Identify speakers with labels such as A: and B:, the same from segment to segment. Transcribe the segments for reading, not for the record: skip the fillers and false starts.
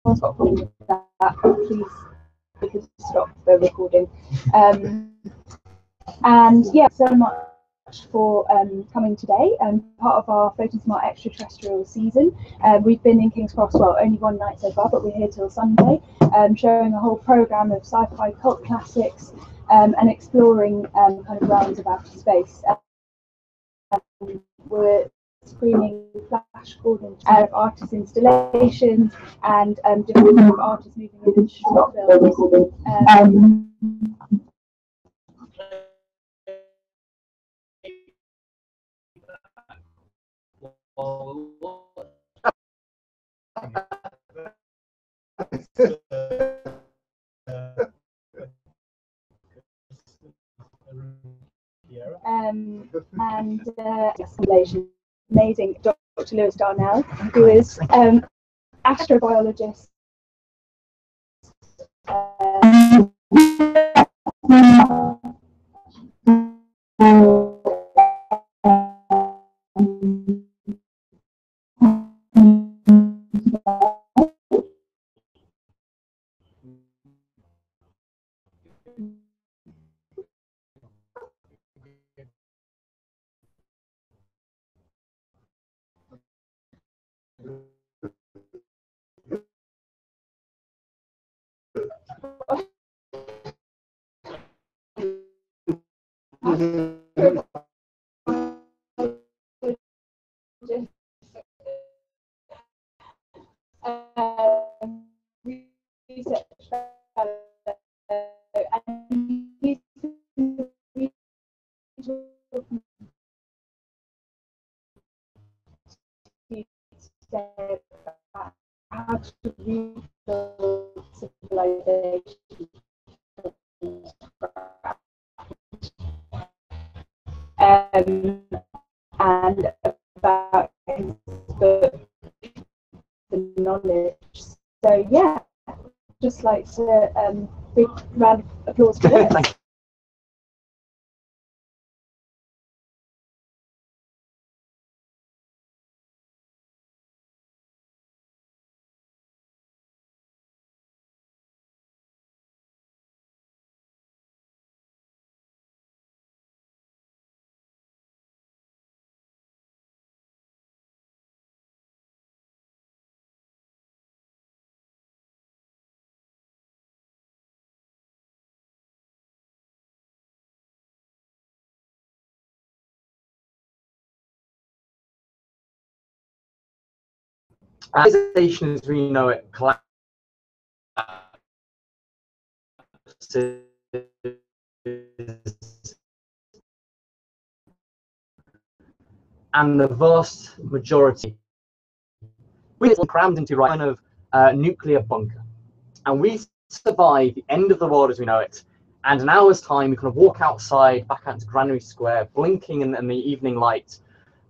A: anyone's got a problem with that, please, we could stop the recording. And yeah, so much for coming today. Part of our Floating Smart extraterrestrial season. We've been in King's Cross, well, only one night so far, but we're here till Sunday, showing a whole programme of sci-fi cult classics and exploring kind of realms of outer space. We're screening Flash Gordon artist installations and different artists moving in short films. And installation, amazing Dr. Lewis Darnell, who is astrobiologist. Research fellow, and he's how to rebuild civilization and about his book, The Knowledge. So yeah, just like to big round of applause for it.
B: Thank you. Civilization as we know it collapses, and the vast majority we're crammed into right kind of nuclear bunker, and we survive the end of the world as we know it. And an hour's time, we kind of walk outside, back out to Granary Square, blinking in the evening light,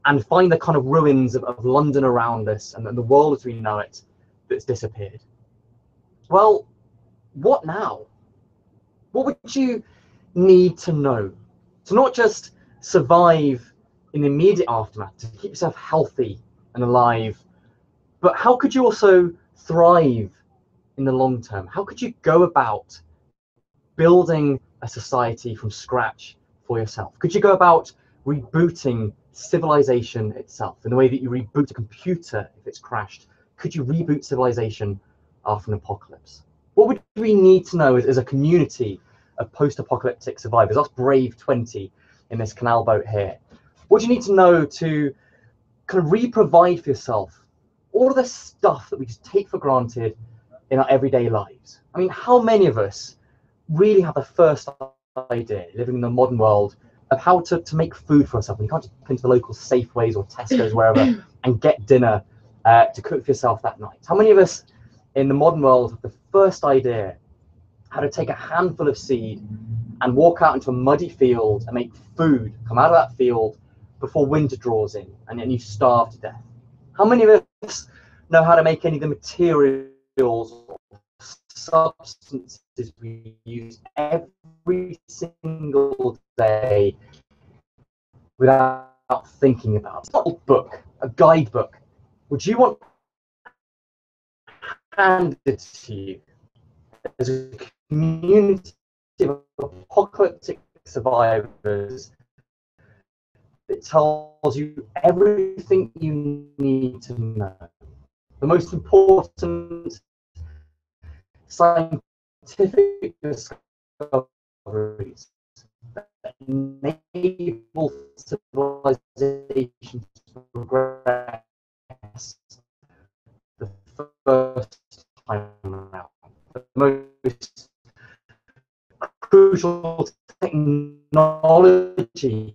B: and find the kind of ruins of London around us and the world as we know it that's disappeared. Well, what now? What would you need to know to not just survive in the immediate aftermath, to keep yourself healthy and alive, but how could you also thrive in the long term? How could you go about building a society from scratch for yourself? Could you go about rebooting civilization itself in the way that you reboot a computer if it's crashed? Could you reboot civilization after an apocalypse? What would we need to know as a community of post-apocalyptic survivors, us brave 20 in this canal boat here? What do you need to know to kind of re-provide for yourself all of the stuff that we just take for granted in our everyday lives? I mean, how many of us really have the first idea, living in the modern world, of how to make food for ourselves? You can't just go into the local Safeways or Tesco's, wherever, and get dinner to cook for yourself that night. How many of us in the modern world have the first idea how to take a handful of seed and walk out into a muddy field and make food come out of that field before winter draws in and then you starve to death? How many of us know how to make any of the materials or substances we use every single day without thinking about it? It's not a book, a guidebook. Would you want handed to you as a community of apocalyptic survivors that tells you everything you need to know. The most important scientific discoveries that enable civilization to progress the first time around. The most crucial technologies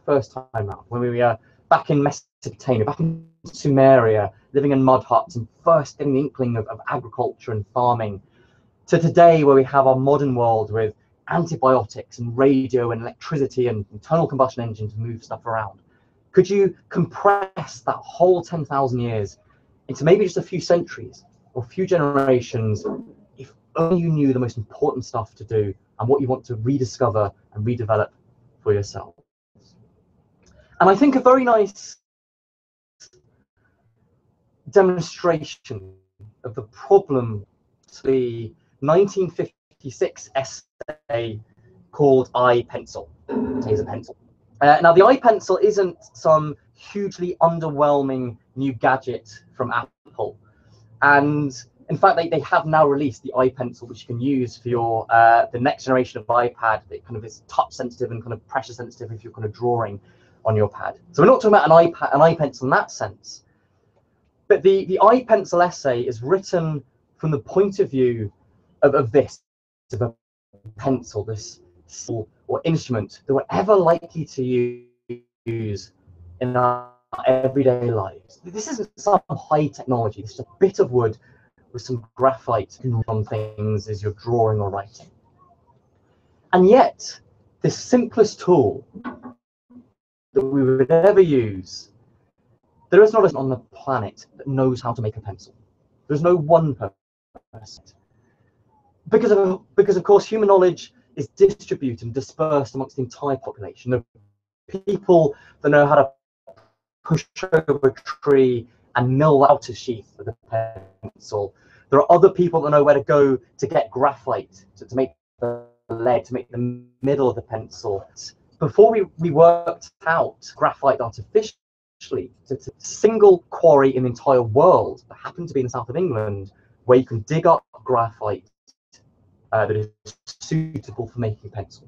B: first time around, when we were back in Mesopotamia, back in Sumeria, living in mud huts and first getting the inkling of agriculture and farming, to today where we have our modern world with antibiotics and radio and electricity and internal combustion engines to move stuff around. Could you compress that whole 10,000 years into maybe just a few centuries or a few generations if only you knew the most important stuff to do and what you want to rediscover and redevelop for yourself? And I think a very nice demonstration of the problem, the 1956 essay called iPencil. Here's a pencil. Now, the iPencil isn't some hugely underwhelming new gadget from Apple. And in fact, they have now released the iPencil, which you can use for your the next generation of iPad that kind of is touch sensitive and kind of pressure sensitive if you're kind of drawing on your pad. So we're not talking about an iPencil in that sense. But the iPencil essay is written from the point of view of a pencil, this tool or instrument that we're ever likely to use in our everyday lives. This isn't some high technology. It's just a bit of wood with some graphite on things as you're drawing or writing. And yet, the simplest tool that we would ever use, there is not a person on the planet that knows how to make a pencil. There's no one person. Because of course, human knowledge is distributed and dispersed amongst the entire population. There are people that know how to push over a tree and mill out a sheath of the pencil. There are other people that know where to go to get graphite to make the lead, to make the middle of the pencil. Before we worked out graphite artificially, it's a single quarry in the entire world that happened to be in the south of England, where you can dig up graphite that is suitable for making a pencil.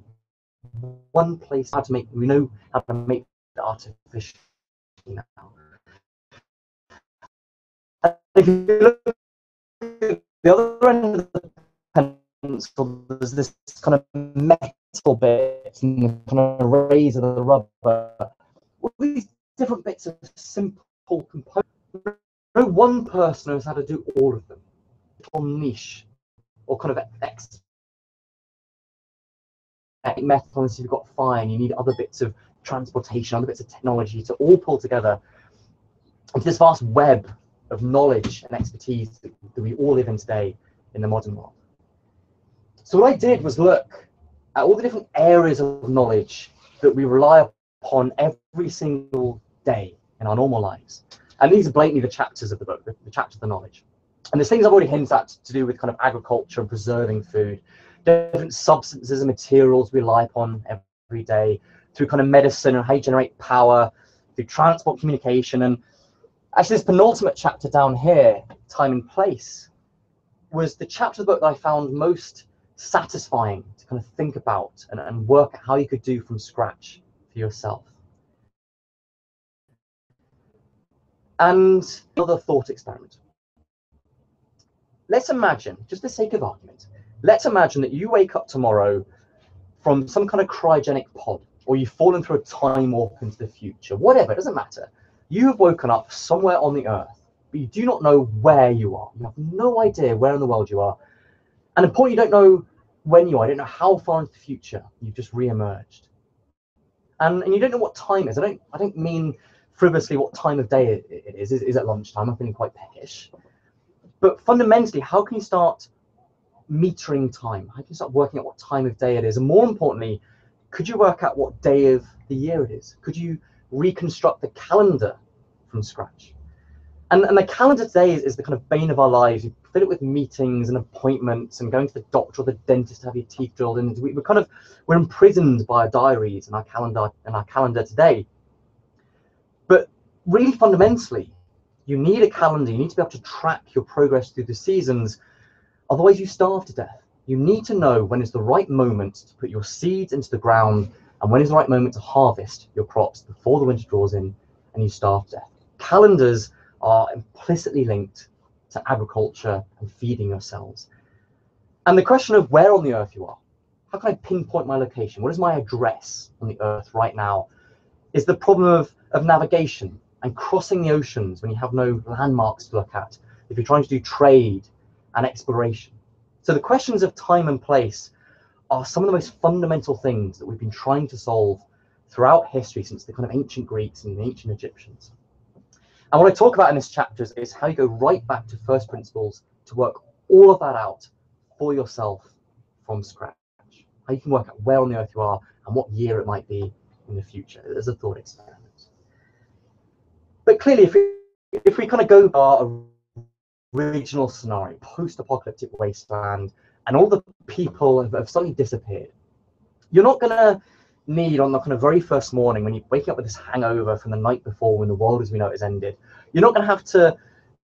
B: One place we know how to make the artificial now. If you look at the other end of the pencil, there's this kind of metal bit and the kind of razor, the rubber, all these different bits of simple components. No one person knows how to do all of them. Or niche, or kind of metal, and so you've got fire, and you need other bits of transportation, other bits of technology to all pull together into this vast web of knowledge and expertise that we all live in today in the modern world. So what I did was look at all the different areas of knowledge that we rely upon every single day in our normal lives. And these are blatantly the chapters of the book, the chapters of the knowledge. And there's things I've already hinted at to do with kind of agriculture and preserving food, different substances and materials we rely upon every day. through kind of medicine and how you generate power, through transport, communication. And actually this penultimate chapter down here, time and place, was the chapter of the book that I found most satisfying to kind of think about and work out how you could do from scratch for yourself. And another thought experiment. Let's imagine, just for the sake of argument, let's imagine that you wake up tomorrow from some kind of cryogenic pod, or you've fallen through a time warp into the future, whatever, it doesn't matter. You have woken up somewhere on the earth, but you do not know where you are. You have no idea where in the world you are. And importantly, you don't know when you are. You don't know how far into the future you've just re-emerged. And you don't know what time it is. I don't mean frivolously what time of day it is. Is it lunchtime? I'm feeling quite peckish. But fundamentally, how can you start metering time? How can you start working out what time of day it is? And more importantly, could you work out what day of the year it is? Could you reconstruct the calendar from scratch? And the calendar today is the kind of bane of our lives. You fill it with meetings and appointments and going to the doctor or the dentist to have your teeth drilled in. We're imprisoned by our diaries and our calendar today. But really fundamentally, you need a calendar. You need to be able to track your progress through the seasons. Otherwise, you starve to death. You need to know when is the right moment to put your seeds into the ground and when is the right moment to harvest your crops before the winter draws in and you starve to death. Calendars are implicitly linked to agriculture and feeding yourselves. And the question of where on the earth you are, how can I pinpoint my location? What is my address on the earth right now? Is the problem of navigation and crossing the oceans when you have no landmarks to look at, if you're trying to do trade and exploration. So the questions of time and place are some of the most fundamental things that we've been trying to solve throughout history since the kind of ancient Greeks and the ancient Egyptians. And what I talk about in this chapter is how you go right back to first principles to work all of that out for yourself from scratch. How you can work out where on the earth you are and what year it might be in the future. There's a thought experiment. But clearly, if we kind of go to our original scenario, post-apocalyptic wasteland, and all the people have suddenly disappeared, you're not going to need on the kind of very first morning when you're waking up with this hangover from the night before when the world as we know it has ended, you're not going to have to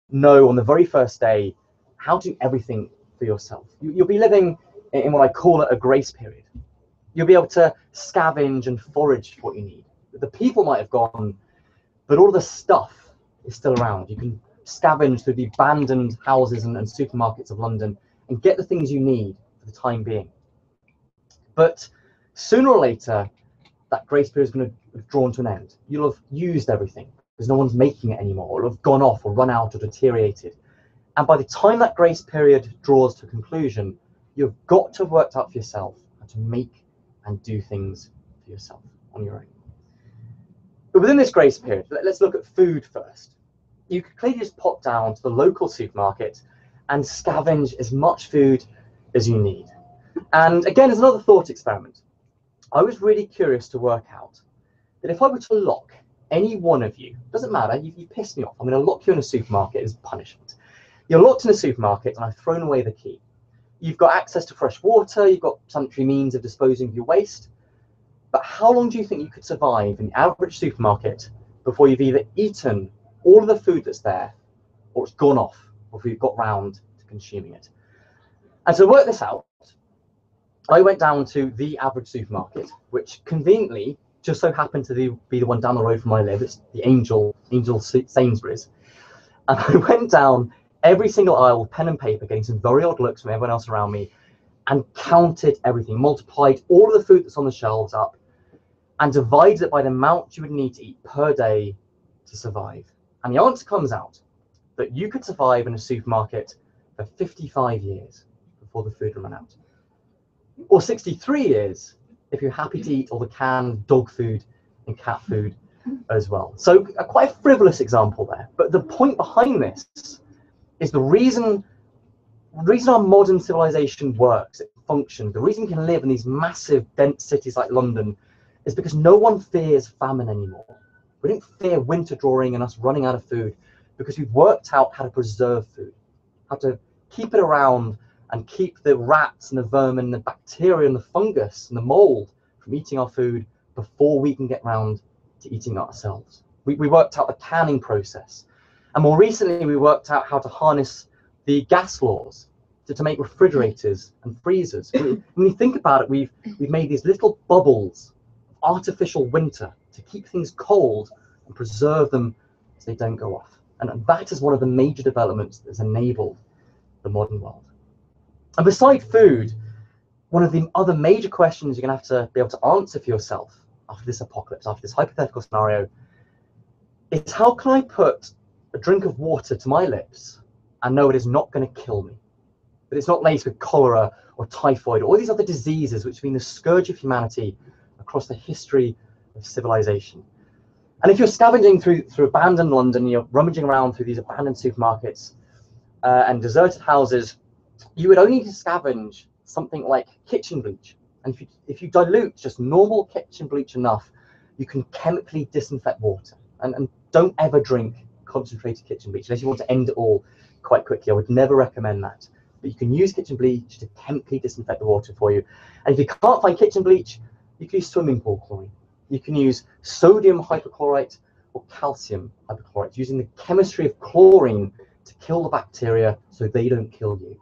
B: know on the very first day how to do everything for yourself. You'll be living in what I call a grace period. You'll be able to scavenge and forage for what you need. The people might have gone, but all the stuff is still around. You can scavenge through the abandoned houses and supermarkets of London and get the things you need for the time being. But sooner or later, that grace period is going to have drawn to an end. You'll have used everything because no one's making it anymore. It'll have gone off or run out or deteriorated. And by the time that grace period draws to a conclusion, you've got to have worked out for yourself how to make and do things for yourself on your own. But within this grace period, let's look at food first. You could clearly just pop down to the local supermarket and scavenge as much food as you need. And again, as another thought experiment, I was really curious to work out that if I were to lock any one of you, doesn't matter, you pissed me off, I'm going to lock you in a supermarket as punishment. You're locked in a supermarket and I've thrown away the key. You've got access to fresh water, you've got sanitary means of disposing of your waste, but how long do you think you could survive in the average supermarket before you've either eaten all of the food that's there or it's gone off before you've got round to consuming it? And to work this out, I went down to the average supermarket, which conveniently just so happened to be the one down the road from where I live. It's the Angel Sainsbury's. And I went down every single aisle with pen and paper, getting some very odd looks from everyone else around me, and counted everything, multiplied all of the food that's on the shelves up, and divided it by the amount you would need to eat per day to survive. And the answer comes out that you could survive in a supermarket for 55 years before the food ran out. Or 63 years if you're happy to eat all the canned dog food and cat food as well. So quite a frivolous example there. But the point behind this is the reason our modern civilization works, it functions, the reason we can live in these massive, dense cities like London is because no one fears famine anymore. We don't fear winter drawing and us running out of food because we've worked out how to preserve food, how to keep it around and keep the rats and the vermin, the bacteria and the fungus and the mold from eating our food before we can get round to eating it ourselves. We worked out the canning process. And more recently, we worked out how to harness the gas laws to make refrigerators and freezers. When you think about it, we've made these little bubbles of artificial winter to keep things cold and preserve them so they don't go off. And that is one of the major developments that has enabled the modern world. And beside food, one of the other major questions you're going to have to be able to answer for yourself after this apocalypse, after this hypothetical scenario, is how can I put a drink of water to my lips and know it is not going to kill me? That it's not laced with cholera or typhoid or all these other diseases which have been the scourge of humanity across the history of civilization. And if you're scavenging through abandoned London, you're rummaging around through these abandoned supermarkets and deserted houses, you would only need to scavenge something like kitchen bleach. And if you dilute just normal kitchen bleach enough, you can chemically disinfect water. And don't ever drink concentrated kitchen bleach unless you want to end it all quite quickly. I would never recommend that. But you can use kitchen bleach to chemically disinfect the water for you. And if you can't find kitchen bleach, you can use swimming pool chlorine. You can use sodium hypochlorite or calcium hypochlorite, using the chemistry of chlorine to kill the bacteria so they don't kill you.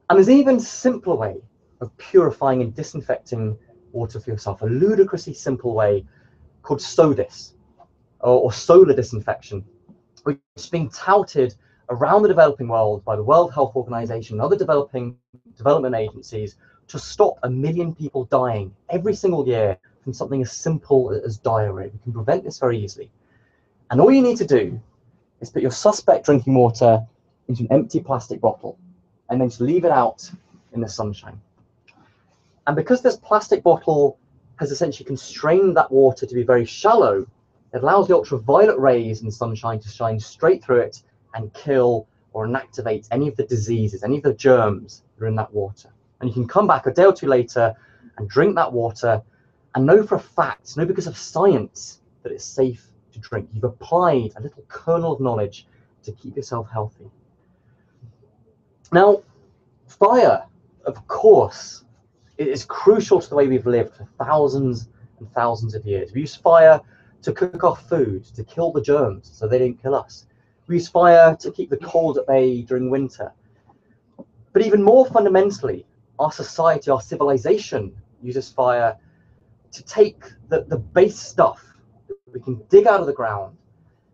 B: And there's an even simpler way of purifying and disinfecting water for yourself, a ludicrously simple way called SODIS, or solar disinfection, which is being touted around the developing world by the World Health Organization and other development agencies to stop 1 million people dying every single year from something as simple as diarrhea. We can prevent this very easily. And all you need to do is put your suspect drinking water into an empty plastic bottle and then just leave it out in the sunshine. And because this plastic bottle has essentially constrained that water to be very shallow, it allows the ultraviolet rays in the sunshine to shine straight through it and kill or inactivate any of the diseases, any of the germs that are in that water. And you can come back a day or two later and drink that water and know for a fact, know because of science, that it's safe to drink. You've applied a little kernel of knowledge to keep yourself healthy. Now, fire, of course, is crucial to the way we've lived for thousands and thousands of years. We use fire to cook our food, to kill the germs so they don't kill us. We use fire to keep the cold at bay during winter. But even more fundamentally, our society, our civilization uses fire to take the base stuff that we can dig out of the ground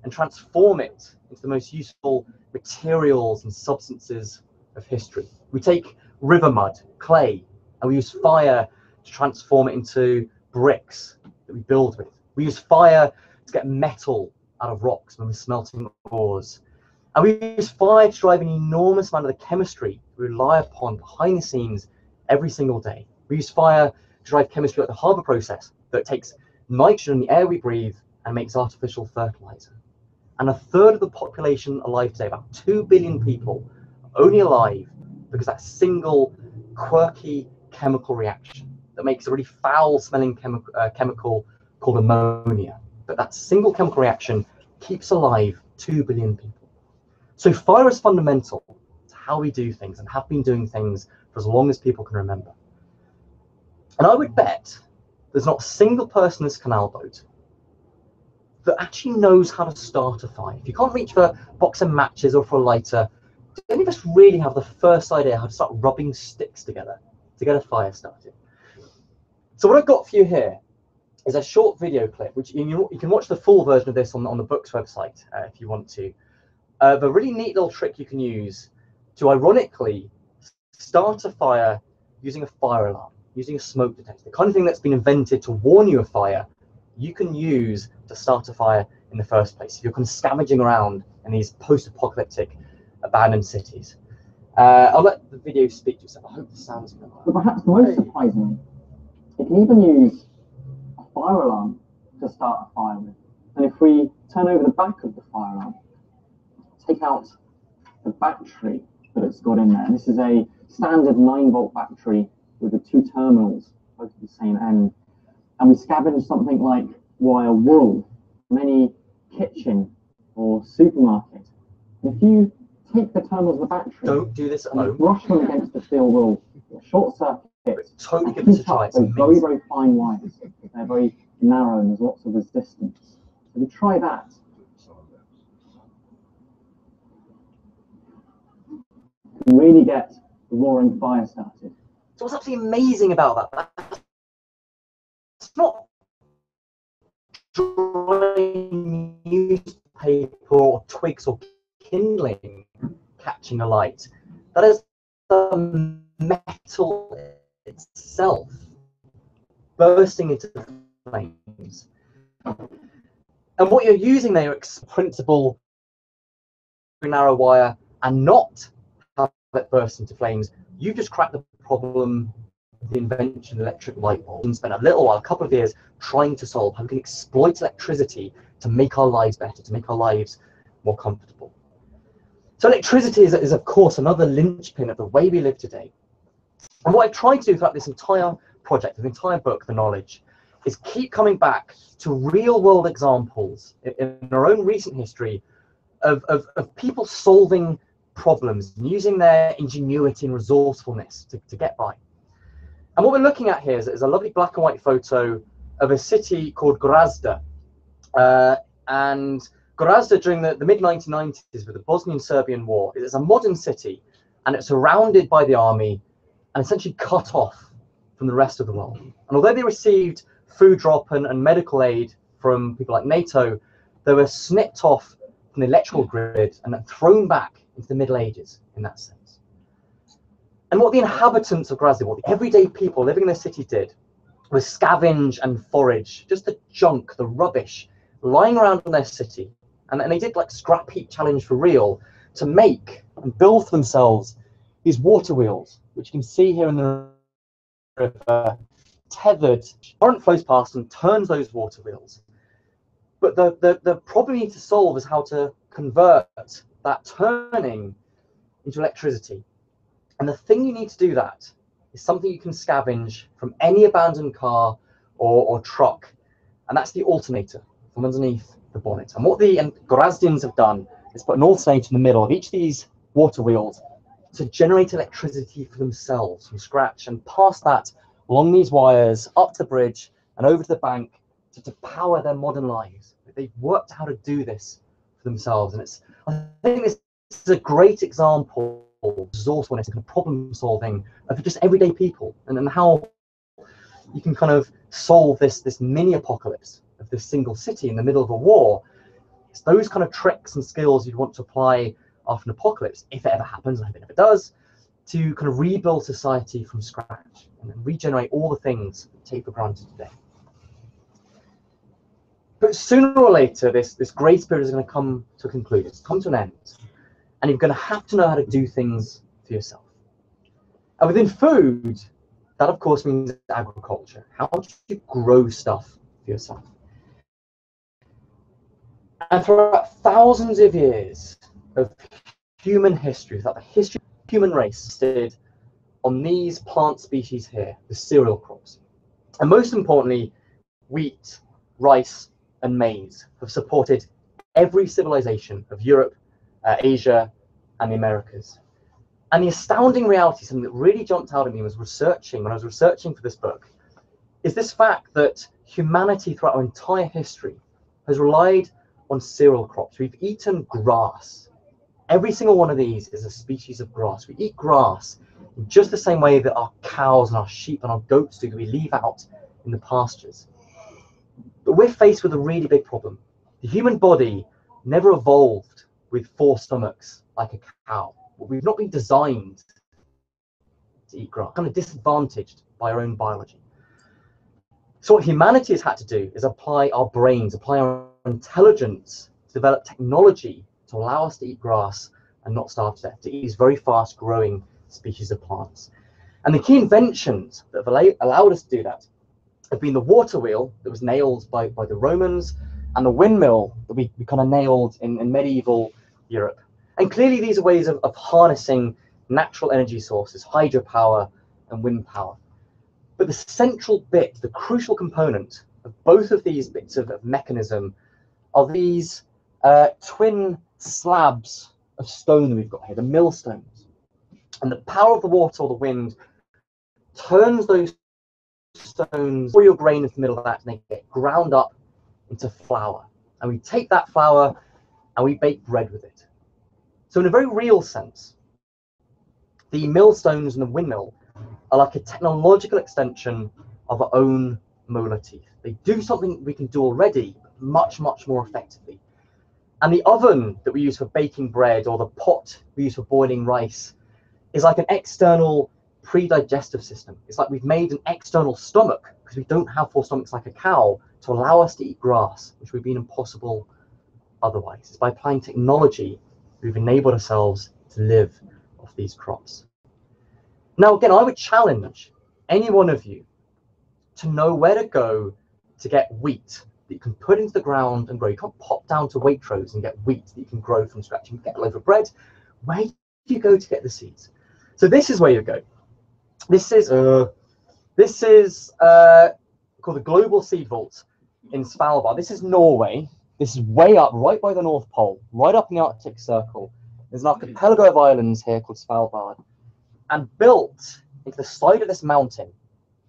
B: and transform it into the most useful materials and substances of history. We take river mud, clay, and we use fire to transform it into bricks that we build with. We use fire to get metal out of rocks when we're smelting ores. And we use fire to drive an enormous amount of the chemistry we rely upon behind the scenes every single day. We use fire to drive chemistry like the Haber process that takes nitrogen in the air we breathe and makes artificial fertilizer. And 1/3 of the population alive today, about 2 billion people, are only alive because that single quirky chemical reaction that makes a really foul smelling chemical called ammonia. But that single chemical reaction keeps alive 2 billion people. So fire is fundamental to how we do things and have been doing things for as long as people can remember. And I would bet there's not a single person in this canal boat that actually knows how to start a fire. If you can't reach for a box of matches or for a lighter, do any of us really have the first idea how to start rubbing sticks together to get a fire started? So what I've got for you here is a short video clip, which you can watch the full version of this on the book's website if you want to. A really neat little trick you can use to ironically start a fire using a fire alarm, using a smoke detector, the kind of thing that's been invented to warn you of fire, you can use to start a fire in the first place. If you're kind of scavenging around in these post-apocalyptic abandoned cities. I'll let the video speak to itself. I hope the sound's going
C: But perhaps most surprisingly, you can even use a fire alarm to start a fire with. And if we turn over the back of the fire alarm, take out the battery that it's got in there. And this is a standard 9-volt battery with the 2 terminals, both at the same end. And we scavenge something like wire wool from any kitchen or supermarket. And if you take the terminals of the battery,
B: don't do this at home,
C: brush them against the steel wool, short circuit
B: Totally give
C: and
B: this a try.
C: keep
B: It's
C: up those very,
B: amazing.
C: very fine wires. They're very narrow and there's lots of resistance. So we try that. And really get the roaring fire started.
B: So what's absolutely amazing about that? It's not dry newspaper or twigs or kindling catching alight. That is the metal itself bursting into flames. And what you're using there is principle narrow wire and not have it burst into flames. You just cracked the problem, the invention of the electric light bulb, and spent a little while, a couple of years, trying to solve how we can exploit electricity to make our lives better, to make our lives more comfortable. So electricity is of course another linchpin of the way we live today. And what I've tried to do throughout this entire project, this entire book, The Knowledge, is keep coming back to real world examples in our own recent history of people solving problems and using their ingenuity and resourcefulness to get by. And what we're looking at here is a lovely black and white photo of a city called Gorazda. And Gorazda during the mid-1990s with the Bosnian-Serbian War is a modern city, and it's surrounded by the army and essentially cut off from the rest of the world. And although they received food drop and medical aid from people like NATO, they were snipped off from the electrical grid and thrown back into the Middle Ages in that sense. And what the inhabitants of Gorazda, what the everyday people living in the city did, was scavenge and forage just the junk, the rubbish lying around in their city. And they did like scrap heap challenge for real to make and build for themselves these water wheels, which you can see here in the river, tethered. Current flows past and turns those water wheels. But the problem you need to solve is how to convert that turning into electricity. And the thing you need to do that is something you can scavenge from any abandoned car or truck, and that's the alternator from underneath the bonnet. And what the Gorazdians have done is put an alternator in the middle of each of these water wheels to generate electricity for themselves from scratch and pass that along these wires up the bridge and over to the bank to power their modern lives. They've worked out how to do this for themselves, and I think this is a great example of resourcefulness and problem solving of just everyday people, and how you can kind of solve this mini apocalypse of this single city in the middle of a war. It's those kind of tricks and skills you'd want to apply after an apocalypse, if it ever happens, and I hope it never does, to kind of rebuild society from scratch and regenerate all the things we take for granted today. But sooner or later, this grace period is going to come to a conclusion, it's come to an end, and you're going to have to know how to do things for yourself. And within food, that of course means agriculture. How do you grow stuff for yourself? And throughout thousands of years of human history, throughout the history of the human race, stood on these plant species here, the cereal crops. And most importantly, wheat, rice, and maize have supported every civilization of Europe, Asia, and the Americas. And the astounding reality, something that really jumped out at me when I was researching for this book, is this fact that humanity throughout our entire history has relied on cereal crops. We've eaten grass. Every single one of these is a species of grass. We eat grass in just the same way that our cows and our sheep and our goats do, that we leave out in the pastures. But we're faced with a really big problem. The human body never evolved with 4 stomachs like a cow. We've not been designed to eat grass, kind of disadvantaged by our own biology. So what humanity has had to do is apply our brains, apply our intelligence to develop technology to allow us to eat grass and not starve to death, to eat these very fast growing species of plants. And the key inventions that have allowed us to do that have been the water wheel that was nailed by the Romans, and the windmill that we kind of nailed in medieval Europe. And clearly these are ways of harnessing natural energy sources, hydropower and wind power. But the central bit, the crucial component of both of these bits of mechanism are these twin slabs of stone that we've got here, the millstones. And the power of the water or the wind turns those stones, pour your grain into the middle of that, and they get ground up into flour. And we take that flour and we bake bread with it. So in a very real sense, the millstones and the windmill are like a technological extension of our own molar teeth. They do something we can do already, but much, much more effectively. And the oven that we use for baking bread, or the pot we use for boiling rice, is like an external pre-digestive system. It's like we've made an external stomach, because we don't have four stomachs like a cow, to allow us to eat grass, which would have been impossible otherwise. It's by applying technology we've enabled ourselves to live off these crops. Now, again, I would challenge any one of you to know where to go to get wheat that you can put into the ground and grow. You can't pop down to Waitrose and get wheat that you can grow from scratch. You can get a loaf of bread. Where do you go to get the seeds? So this is where you go. This is called the Global Seed Vault in Svalbard. This is Norway. This is way up, right by the North Pole, right up in the Arctic Circle. There's an archipelago of islands here called Svalbard. And built into the side of this mountain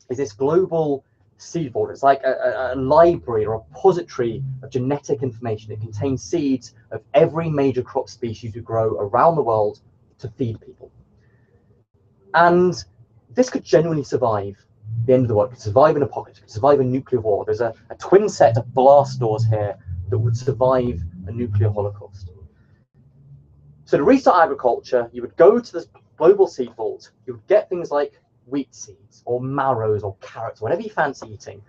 B: is this global seed vault. It's like a library or a repository of genetic information. It contains seeds of every major crop species we grow around the world to feed people. And this could genuinely survive the end of the world. It could survive an apocalypse. It could survive a nuclear war. There's a twin set of blast doors here that would survive a nuclear holocaust. So to restart agriculture, you would go to this global seed vault. You would get things like wheat seeds or marrows or carrots, whatever you fancy eating.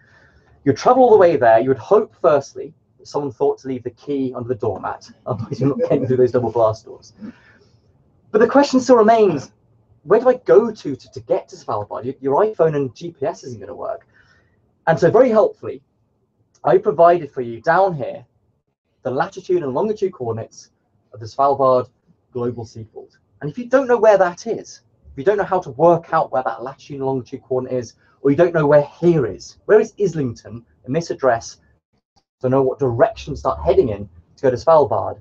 B: You'd travel all the way there. You would hope, firstly, that someone thought to leave the key under the doormat. Otherwise, you're not getting through those double blast doors. But the question still remains, where do I go to get to Svalbard? Your iPhone and GPS isn't going to work. And so very helpfully, I provided for you down here the latitude and longitude coordinates of the Svalbard Global Seed Vault. And if you don't know where that is, if you don't know how to work out where that latitude and longitude coordinate is, or you don't know where here is, where is Islington in this address, to know what direction to start heading in to go to Svalbard,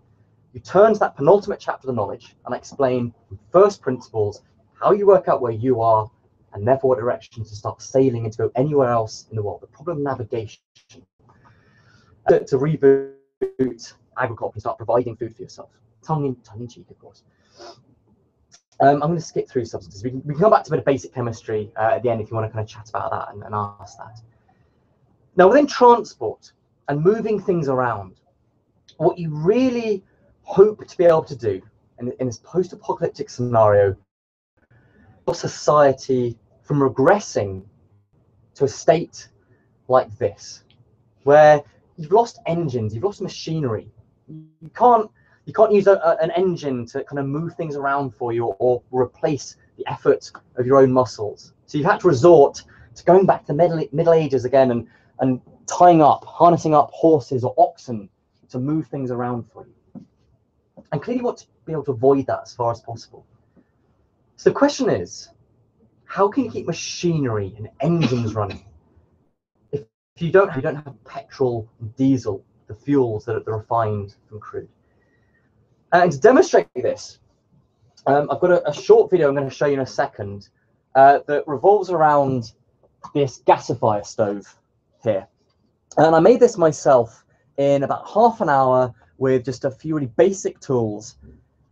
B: you turn to that penultimate chapter of the knowledge and I explain from first principles how you work out where you are and therefore what direction to start sailing and to go anywhere else in the world. The problem of navigation. To reboot agriculture and start providing food for yourself. Tongue in cheek, of course. I'm going to skip through substances. We can come back to a bit of basic chemistry at the end if you want to kind of chat about that and ask that. Now, within transport and moving things around, what you really hope to be able to do in this post-apocalyptic scenario, for society from regressing to a state like this, where you've lost engines, you've lost machinery. You can't use an engine to kind of move things around for you or replace the effort of your own muscles. So you've had to resort to going back to the Middle Ages again and harnessing up horses or oxen to move things around for you. And clearly you want to be able to avoid that as far as possible. So the question is, how can you keep machinery and engines running if you don't have petrol and diesel, the fuels that are refined from crude? And to demonstrate this, I've got a short video I'm going to show you in a second that revolves around this gasifier stove here. And I made this myself in about half an hour with just a few really basic tools.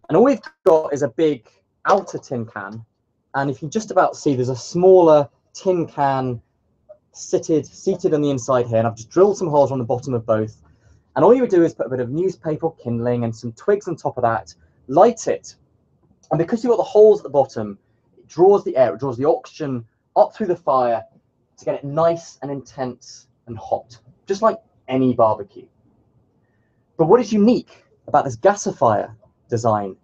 B: And all we've got is a big outer tin can. And if you just about see, there's a smaller tin can seated on the inside here. And I've just drilled some holes on the bottom of both. And all you would do is put a bit of newspaper or kindling and some twigs on top of that, light it. And because you've got the holes at the bottom, it draws the air, it draws the oxygen up through the fire to get it nice and intense and hot, just like any barbecue. But what is unique about this gasifier design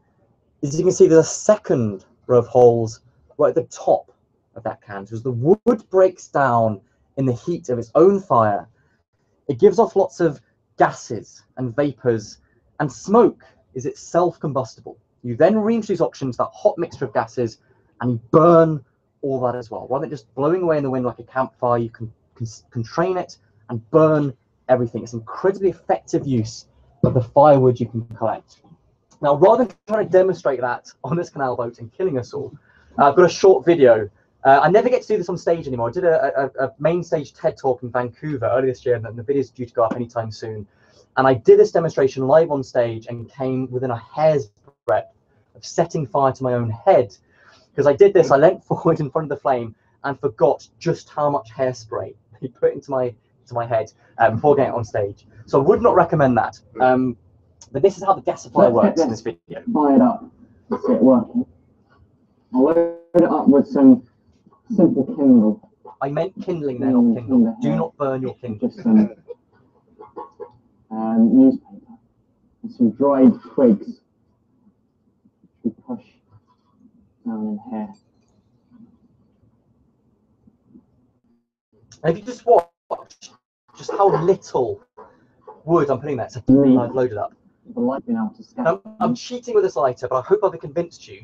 B: is you can see there's a second row of holes right at the top of that can. So as the wood breaks down in the heat of its own fire, it gives off lots of gases and vapors, and smoke is itself combustible. You then reintroduce oxygen to that hot mixture of gases and you burn all that as well. Rather than just blowing away in the wind like a campfire, you can train it and burn everything. It's incredibly effective use of the firewood you can collect. Now, rather than trying to demonstrate that on this canal boat and killing us all, I've got a short video I never get to do this on stage anymore. I did a main stage TED talk in Vancouver earlier this year, and the video is due to go up anytime soon. And I did this demonstration live on stage and came within a hair's breadth of setting fire to my own head. Because I did this, I leant forward in front of the flame and forgot just how much hairspray he put into my head before getting on stage. So I would not recommend that. But this is how the gasifier works in this video.
C: Fire it up. Let's get it working. I'll load it up with some simple kindle.
B: I meant kindling there, not kindle. Do not burn your kindle.
C: Just some newspaper and some dried twigs. We push down in here.
B: And if you just watch just how little wood I'm putting there, so I've loaded up.
C: The light being able to scatter.
B: I'm cheating with this lighter, but I hope I've convinced you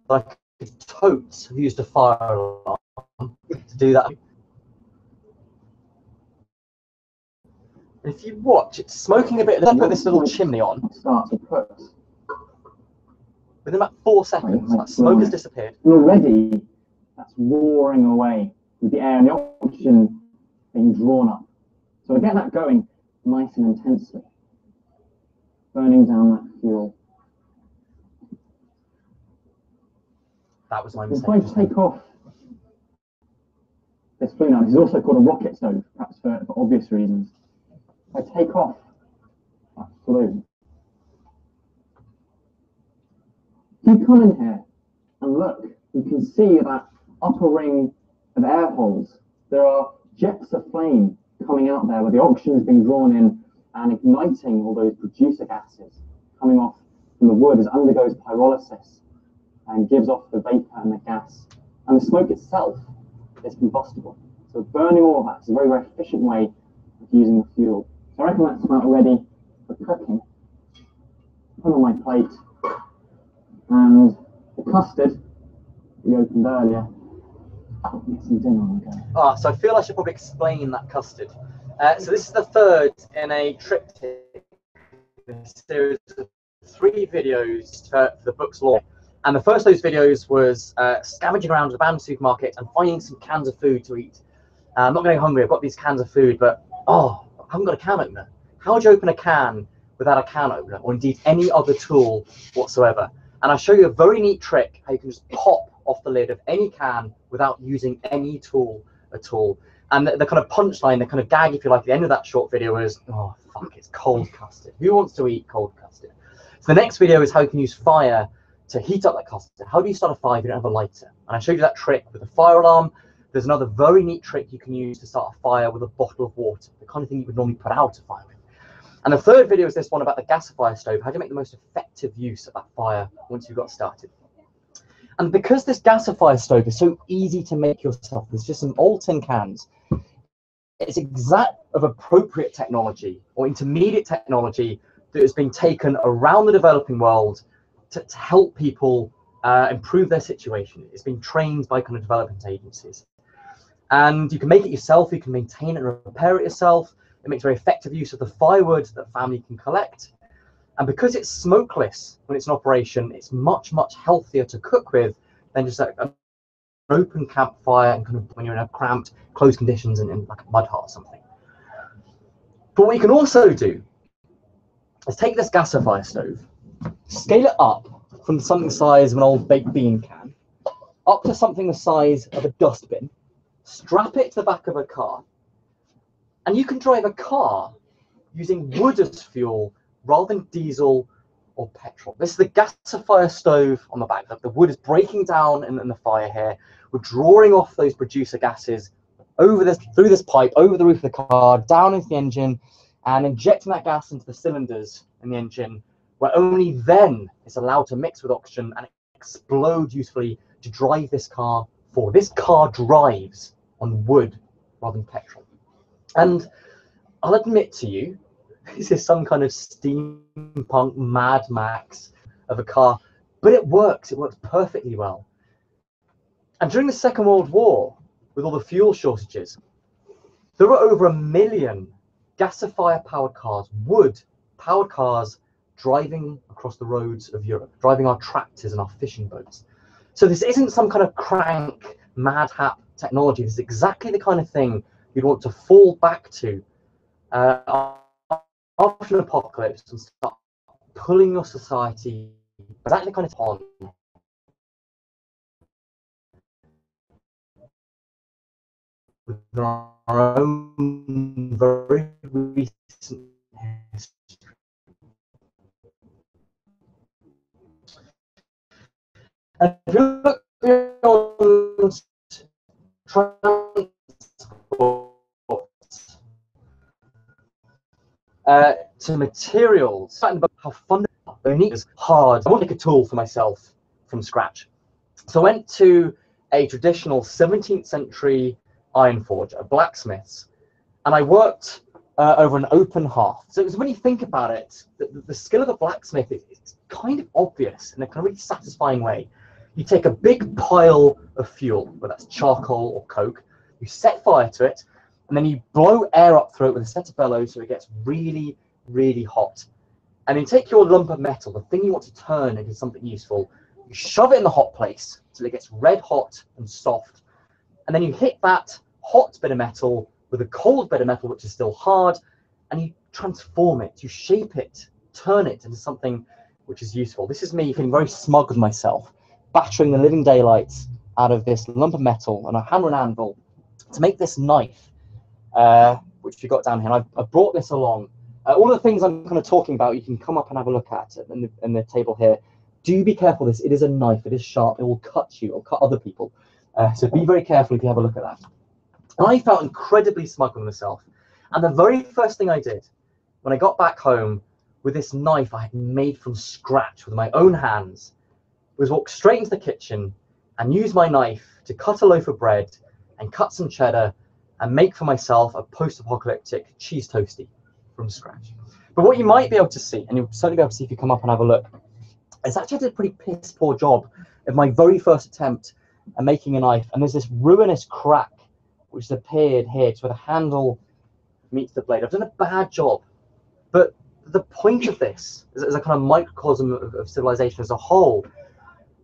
B: that I could totes have used a fire alarm to do that. And if you watch, it's smoking a bit. Then I put this little chimney on.
C: Start to put.
B: Within about 4 seconds, that smoke has disappeared.
C: And already, that's roaring away with the air and the oxygen being drawn up. So I get that going nice and intensely, burning down that fuel.
B: That was my
C: I'm
B: mistake.
C: going to take off this flue now. This is also called a rocket stove, perhaps for obvious reasons. I take off that flue. If you come in here and look, you can see that upper ring of air holes. There are jets of flame coming out there where the oxygen is being drawn in and igniting all those producer gases coming off from the wood as it undergoes pyrolysis and gives off the vapor and the gas. And the smoke itself is combustible. So burning all of that is a very, very efficient way of using the fuel. So I reckon that's about ready for cooking. Put on my plate. And the custard we opened earlier. Get some dinner on the go.
B: So I feel I should probably explain that custard. So this is the third in a triptych, a series of 3 videos for the book's lore. And the first of those videos was scavenging around the abandoned supermarket and finding some cans of food to eat. I'm not getting hungry, I've got these cans of food, but I haven't got a can opener. How would you open a can without a can opener, or indeed any other tool whatsoever? And I'll show you a very neat trick how you can just pop off the lid of any can without using any tool at all. And the kind of punchline, the kind of gag, if you like, at the end of that short video is, oh, fuck, it's cold custard. Who wants to eat cold custard? So the next video is how you can use fire to heat up that custard. How do you start a fire if you don't have a lighter? And I showed you that trick with a fire alarm. There's another very neat trick you can use to start a fire with a bottle of water, the kind of thing you would normally put out a fire with. And the third video is this one about the gasifier stove. How do you make the most effective use of that fire once you've got started? And because this gasifier stove is so easy to make yourself, there's just some old tin cans. It's exact of appropriate technology or intermediate technology that has been taken around the developing world to help people improve their situation. It's been trained by kind of development agencies. And you can make it yourself, you can maintain it and repair it yourself. It makes very effective use of the firewood that family can collect. And because it's smokeless when it's in operation, it's much, much healthier to cook with than just an open campfire and kind of when you're in a cramped, closed conditions and in like a mud hut or something. But what you can also do is take this gasifier stove, scale it up from something the size of an old baked bean can, up to something the size of a dustbin, strap it to the back of a car, and you can drive a car using wood as fuel rather than diesel or petrol. This is the gasifier stove on the back. The wood is breaking down in the fire here. We're drawing off those producer gases through this pipe, over the roof of the car, down into the engine, and injecting that gas into the cylinders in the engine, where only then it's allowed to mix with oxygen and explode usefully to drive this car forward. This car drives on wood rather than petrol. And I'll admit to you, this is some kind of steampunk Mad Max of a car, but it works perfectly well. And during the Second World War, with all the fuel shortages, there were over 1 million gasifier-powered cars, wood-powered cars, driving across the roads of Europe, driving our tractors and our fishing boats. So this isn't some kind of crank, madhap technology. This is exactly the kind of thing you'd want to fall back to after an apocalypse and start pulling your society exactly kind of on with our own very recent history. And if you look beyond transport to materials, how fundamental, unique, is hard. I want to make a tool for myself from scratch. So I went to a traditional 17th century Ironforge, a blacksmith's, and I worked over an open hearth. So it was, when you think about it, the skill of a blacksmith is kind of obvious in a kind of really satisfying way. You take a big pile of fuel, whether that's charcoal or coke, you set fire to it, and then you blow air up through it with a set of bellows so it gets really, really hot. And then you take your lump of metal, the thing you want to turn into something useful, you shove it in the hot place till it gets red hot and soft, and then you hit that hot bit of metal with a cold bit of metal which is still hard, and you transform it, you shape it, turn it into something which is useful. This is me feeling very smug with myself, battering the living daylights out of this lump of metal and a hammer and anvil to make this knife, which you got down here. And I've brought this along. All of the things I'm kind of talking about, you can come up and have a look at in the table here. Do be careful. This, it is a knife. It is sharp. It will cut you or cut other people. So be very careful if you have a look at that. And I felt incredibly smug with myself. And the very first thing I did when I got back home with this knife I had made from scratch with my own hands was walk straight into the kitchen and use my knife to cut a loaf of bread and cut some cheddar and make for myself a post-apocalyptic cheese toastie from scratch. But what you might be able to see, and you'll certainly be able to see if you come up and have a look, is actually I did a pretty piss poor job of my very first attempt at making a knife. And there's this ruinous crack which has appeared here to where the handle meets the blade. I've done a bad job, but the point of this as a kind of microcosm of civilization as a whole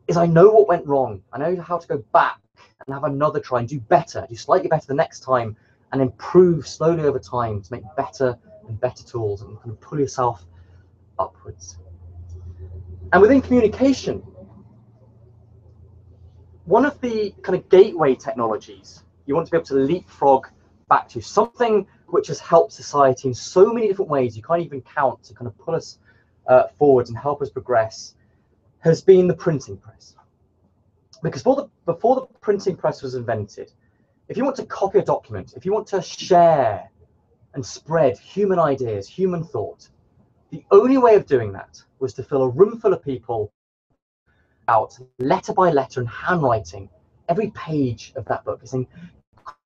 B: is I know what went wrong. I know how to go back and have another try and do better, do slightly better the next time, and improve slowly over time to make better and better tools and kind of pull yourself upwards. And within communication, one of the kind of gateway technologies you want to be able to leapfrog back to, something which has helped society in so many different ways you can't even count, to kind of pull us forwards and help us progress, has been the printing press. Because before the printing press was invented, if you want to copy a document, if you want to share and spread human ideas, human thought, the only way of doing that was to fill a room full of people out letter by letter and handwriting every page of that book. It's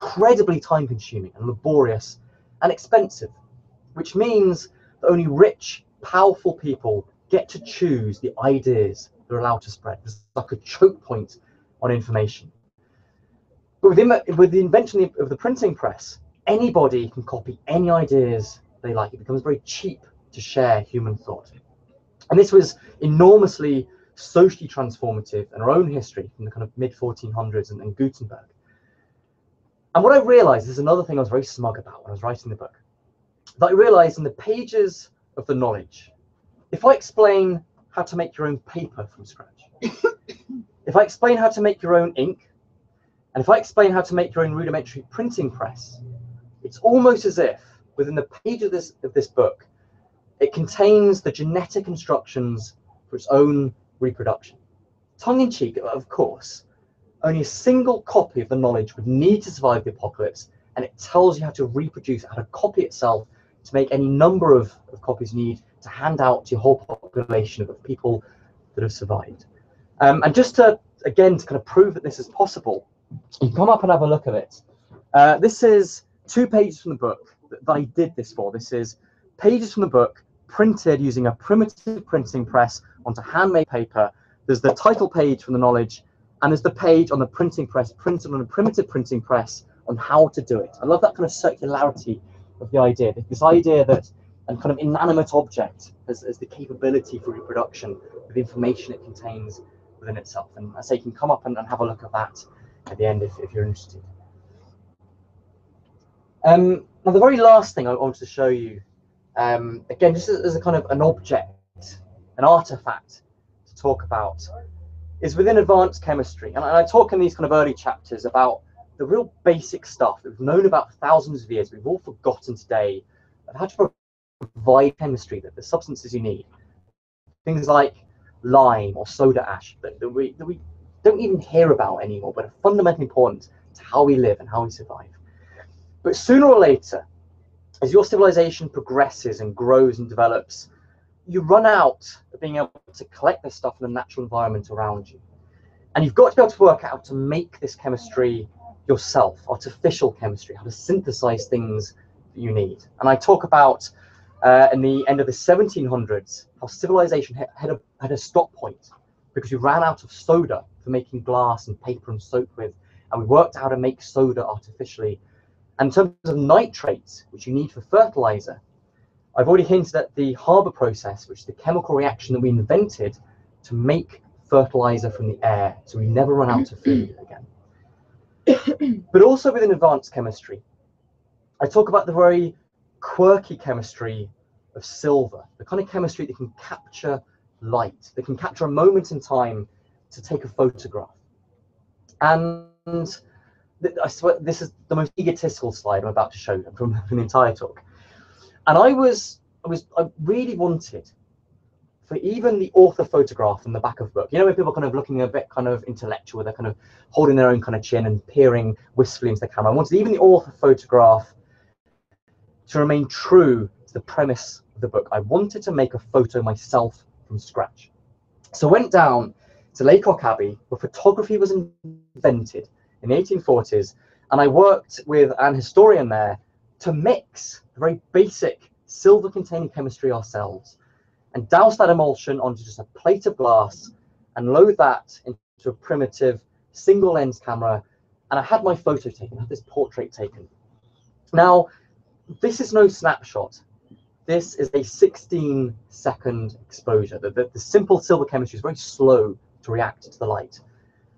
B: incredibly time consuming and laborious and expensive, which means that only rich, powerful people get to choose the ideas they're allowed to spread. It's like a choke point on information. But with the invention of the printing press, anybody can copy any ideas they like. It becomes very cheap to share human thought. And this was enormously socially transformative in our own history from the kind of mid-1400s and Gutenberg. And what I realized, this is another thing I was very smug about when I was writing the book, that I realized in the pages of the knowledge, if I explain how to make your own paper from scratch, if I explain how to make your own ink, and if I explain how to make your own rudimentary printing press, it's almost as if within the page of this book, it contains the genetic instructions for its own reproduction. Tongue-in-cheek, of course, only a single copy of the knowledge would need to survive the apocalypse, and it tells you how to reproduce, how to copy itself to make any number of copies you need to hand out to your whole population of people that have survived. And just to, again, to kind of prove that this is possible, you can come up and have a look at it. This is 2 pages from the book that I did this for. This is pages from the book printed using a primitive printing press onto handmade paper. There's the title page from the knowledge, and there's the page on the printing press printed on a primitive printing press on how to do it. I love that kind of circularity of the idea, this idea that a kind of inanimate object has the capability for reproduction with the information it contains within itself. And I say you can come up and have a look at that at the end if you're interested. Now the very last thing I wanted to show you, again, just as a kind of an object, an artifact to talk about, is within advanced chemistry. And I talk in these kind of early chapters about the real basic stuff that we've known about for thousands of years, we've all forgotten today, of how to provide chemistry, that the substances you need. Things like lime or soda ash that we don't even hear about anymore, but are fundamentally important to how we live and how we survive. But sooner or later, as your civilization progresses and grows and develops, you run out of being able to collect this stuff in the natural environment around you. And you've got to be able to work out how to make this chemistry yourself, artificial chemistry, how to synthesize things that you need. And I talk about in the end of the 1700s, how civilization had a stop point because we ran out of soda for making glass and paper and soap with, and we worked out how to make soda artificially. And in terms of nitrates, which you need for fertilizer, I've already hinted at the Haber process, which is the chemical reaction that we invented to make fertilizer from the air, so we never run out of food again. But also within advanced chemistry, I talk about the very quirky chemistry of silver, the kind of chemistry that can capture light, that can capture a moment in time to take a photograph. And I swear this is the most egotistical slide I'm about to show them from the entire talk. And I really wanted for even the author photograph in the back of the book, you know, when people are kind of looking a bit kind of intellectual, they're kind of holding their own kind of chin and peering wistfully into the camera. I wanted even the author photograph to remain true to the premise of the book. I wanted to make a photo myself from scratch. So I went down to Laycock Abbey, where photography was invented in the 1840s, and I worked with an historian there to mix the very basic silver-containing chemistry ourselves and douse that emulsion onto just a plate of glass and load that into a primitive single lens camera. And I had my photo taken, I had this portrait taken. Now, this is no snapshot. This is a 16-second exposure. The simple silver chemistry is very slow to react to the light.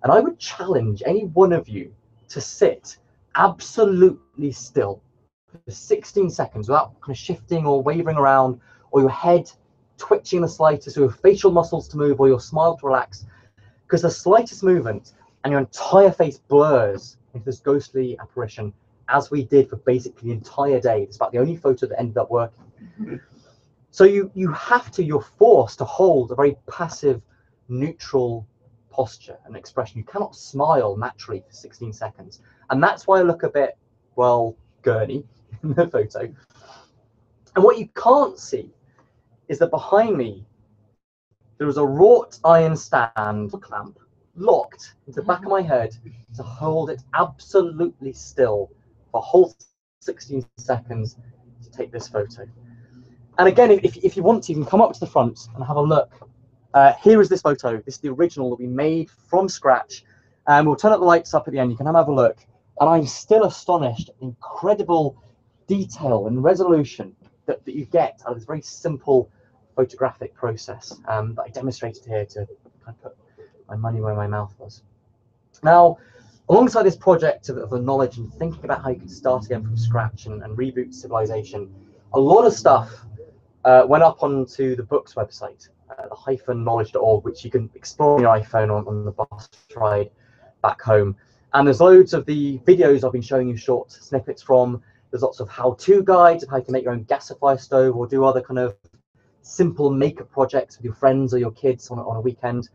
B: And I would challenge any one of you to sit absolutely still for 16 seconds without kind of shifting or wavering around, or your head twitching the slightest, or your facial muscles to move, or your smile to relax, because the slightest movement and your entire face blurs into this ghostly apparition, as we did for basically the entire day. It's about the only photo that ended up working. So you're forced to hold a very passive, neutral posture and expression. You cannot smile naturally for 16 seconds. And that's why I look a bit, well, gurney in the photo. And what you can't see is that behind me, there is a wrought iron stand clamp locked into the back of my head to hold it absolutely still for a whole 16 seconds to take this photo. And again, if you want to, you can come up to the front and have a look. Here is this photo. This is the original that we made from scratch. And we'll turn up the lights up at the end. You can have a look. And I'm still astonished at the incredible detail and resolution that you get out of this very simple photographic process that I demonstrated here to kind of put my money where my mouth was. Now, alongside this project of the knowledge and thinking about how you can start again from scratch and reboot civilization, a lot of stuff went up onto the book's website, the-knowledge.org, which you can explore on your iPhone on the bus ride back home. And there's loads of the videos I've been showing you short snippets from. There's lots of how-to guides of how you can make your own gasifier stove or do other kind of simple maker projects with your friends or your kids on a weekend.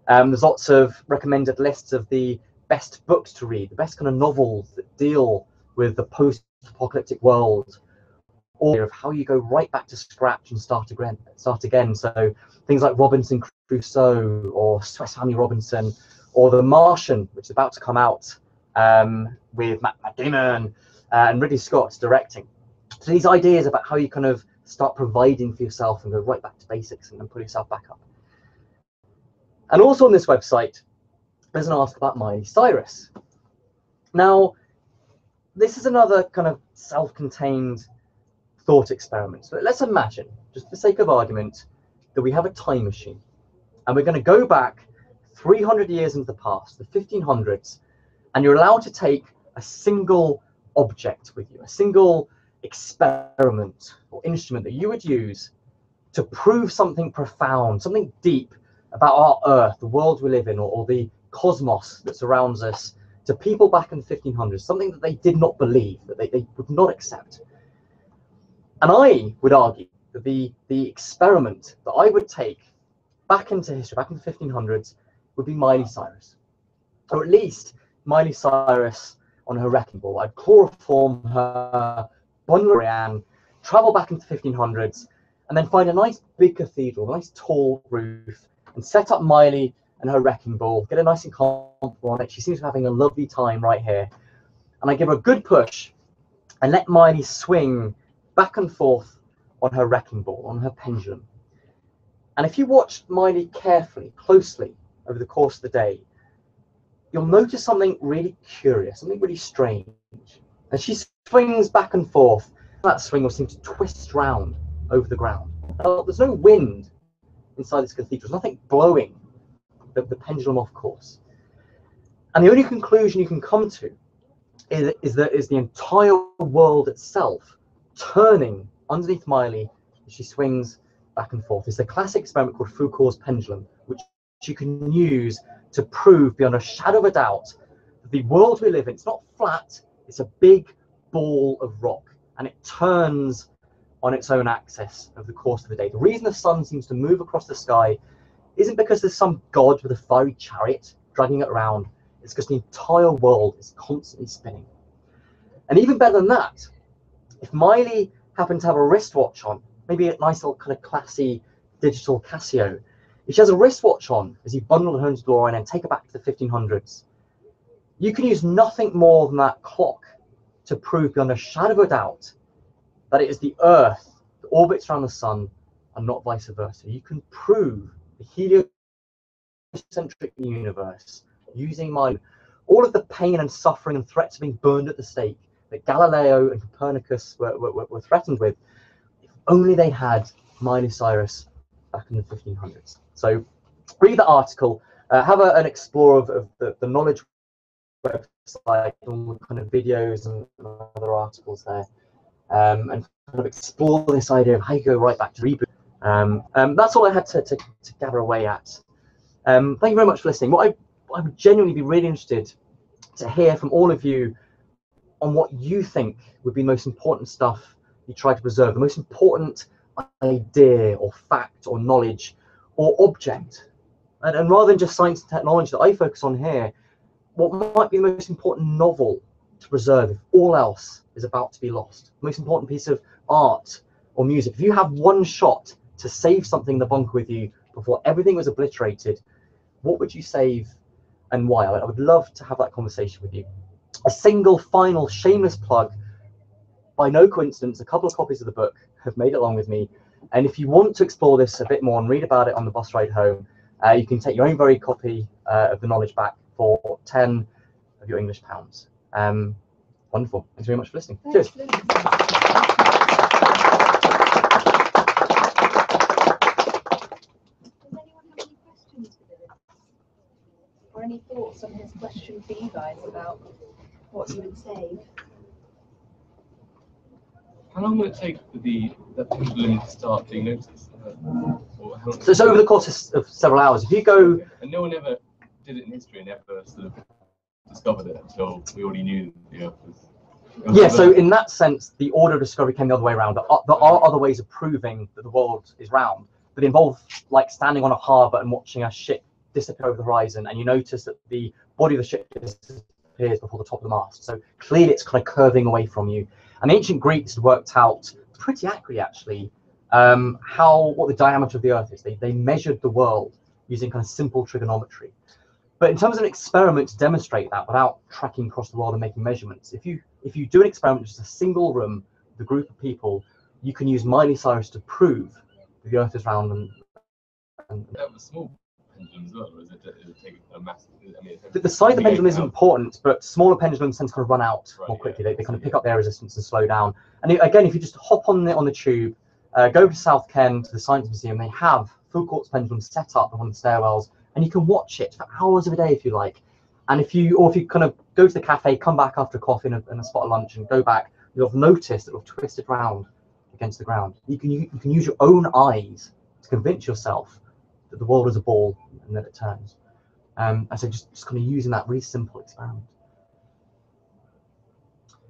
B: There's lots of recommended lists of the best books to read, the best kind of novels that deal with the post-apocalyptic world, or of how you go right back to scratch and start again. So things like Robinson Crusoe or Swiss Family Robinson, or The Martian, which is about to come out with Matt Damon and Ridley Scott directing. So these ideas about how you kind of start providing for yourself and go right back to basics and put yourself back up. And also on this website, there's an ask about Miley Cyrus. Now, this is another kind of self-contained thought experiment. So let's imagine, just for the sake of argument, that we have a time machine and we're going to go back 300 years into the past, the 1500s, and you're allowed to take a single object with you, a single experiment or instrument that you would use to prove something profound, something deep about our Earth, the world we live in, or the cosmos that surrounds us, to people back in the 1500s, something that they did not believe, that they would not accept. And I would argue that the experiment that I would take back into history, back in the 1500s, would be Miley Cyrus. Or at least Miley Cyrus on her wrecking ball. I'd chloroform her, bundle her in, travel back into the 1500s, and then find a nice big cathedral, a nice tall roof, and set up Miley and her wrecking ball, get her nice and comfortable on it. She seems to be having a lovely time right here. And I give her a good push and let Miley swing back and forth on her wrecking ball, on her pendulum. And if you watch Miley carefully, closely, over the course of the day, you'll notice something really curious, something really strange. As she swings back and forth, that swing will seem to twist round over the ground. Now, there's no wind inside this cathedral, there's nothing blowing the pendulum off course. And the only conclusion you can come to is the entire world itself turning underneath Miley as she swings back and forth. It's a classic experiment called Foucault's pendulum, which you can use to prove beyond a shadow of a doubt that the world we live in, it's not flat, it's a big ball of rock, and it turns on its own axis over the course of the day. The reason the sun seems to move across the sky isn't because there's some god with a fiery chariot dragging it around. It's because the entire world is constantly spinning. And even better than that, if Miley happened to have a wristwatch on, maybe a nice little kind of classy digital Casio, if she has a wristwatch on as you bundle her into glory and then take her back to the 1500s, you can use nothing more than that clock to prove beyond a shadow of a doubt that it is the Earth that orbits around the sun and not vice versa. You can prove the heliocentric universe using Miley. All of the pain and suffering and threats of being burned at the stake that Galileo and Copernicus were threatened with, if only they had Miley Cyrus back in the 1500s. So read the article, have an explore of the knowledge website, all the kind of videos and other articles there, and kind of explore this idea of how you go right back to reboot. That's all I had to gather away at. Thank you very much for listening. What I would genuinely be really interested to hear from all of you on what you think would be the most important stuff you try to preserve, the most important idea or fact or knowledge or object. And rather than just science and technology that I focus on here, what might be the most important novel to preserve if all else is about to be lost? The most important piece of art or music. If you have one shot to save something in the bunker with you before everything was obliterated, what would you save and why? I would love to have that conversation with you. A single final shameless plug. By no coincidence, a couple of copies of the book have made it along with me. And if you want to explore this a bit more and read about it on the bus ride home, you can take your own very copy of the knowledge back for 10 of your English pounds. Wonderful. Thanks very much for listening. Cheers.
A: Does anyone have any questions for Dylan? Or any thoughts on his question for you guys about what you would save?
D: How long will it take for the pendulum to start being noticed?
B: So it's over the course of several hours. If you go,
D: and no one ever did it in history and ever sort of discovered it until we already knew the Earth was.
B: Yeah, so in that sense, the order of discovery came the other way around. There are other ways of proving that the world is round, but involve like standing on a harbour and watching a ship disappear over the horizon, and you notice that the body of the ship disappears before the top of the mast. So clearly it's kind of curving away from you. And the ancient Greeks had worked out pretty accurately, actually, what the diameter of the Earth is. They measured the world using kind of simple trigonometry. But in terms of an experiment to demonstrate that without tracking across the world and making measurements, if you do an experiment, just a single room with a group of people, you can use Miley Cyrus to prove that the Earth is round. And
D: that was small pendulum as well, or is it take a massive? I mean,
B: the size of the pendulum is important, but smaller pendulums tend to kind of run out more quickly.
D: Yeah.
B: They kind of pick up their resistance and slow down. And again, if you just hop on the tube, go to South Ken to the Science Museum, they have Foucault's pendulum set up on one of the stairwells, and you can watch it for hours of a day if you like. And if you kind of go to the cafe, come back after a coffee and a spot of lunch, and go back, you'll have noticed that it'll twisted round against the ground. You can use your own eyes to convince yourself that the world is a ball and that it turns. And so just kind of using that really simple experiment.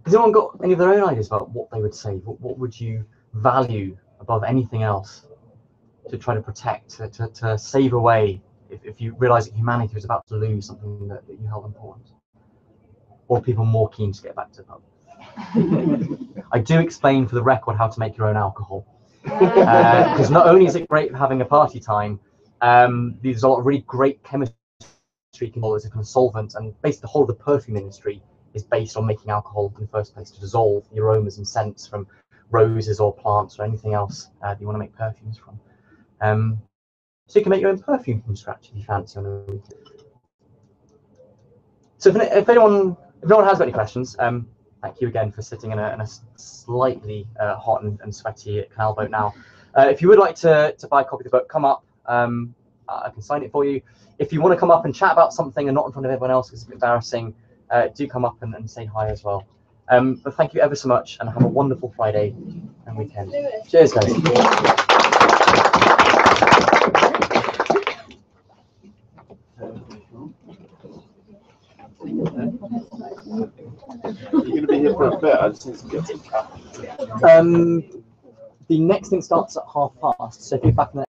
B: Has anyone got any of their own ideas about what they would save? What would you value above anything else to try to protect, to save away if you realise that humanity was about to lose something that you held important? Or are people more keen to get back to the pub? I do explain for the record how to make your own alcohol. Because not only is it great for having a party time, there's a lot of really great chemistry as a kind of solvent, and basically the whole of the perfume industry is based on making alcohol in the first place to dissolve the aromas and scents from roses or plants or anything else that you want to make perfumes from. So you can make your own perfume from scratch if you fancy on a weekend. So if anyone has got any questions, thank you again for sitting in a slightly hot and sweaty canal boat now. If you would like to buy a copy of the book, come up. I can sign it for you. If you want to come up and chat about something and not in front of everyone else because it's a bit embarrassing, do come up and say hi as well. But thank you ever so much, and have a wonderful Friday and weekend. Cheers, guys.
E: You're going to be here for a bit. I just need to get some coffee.
B: The next thing starts at past, so if you're back in the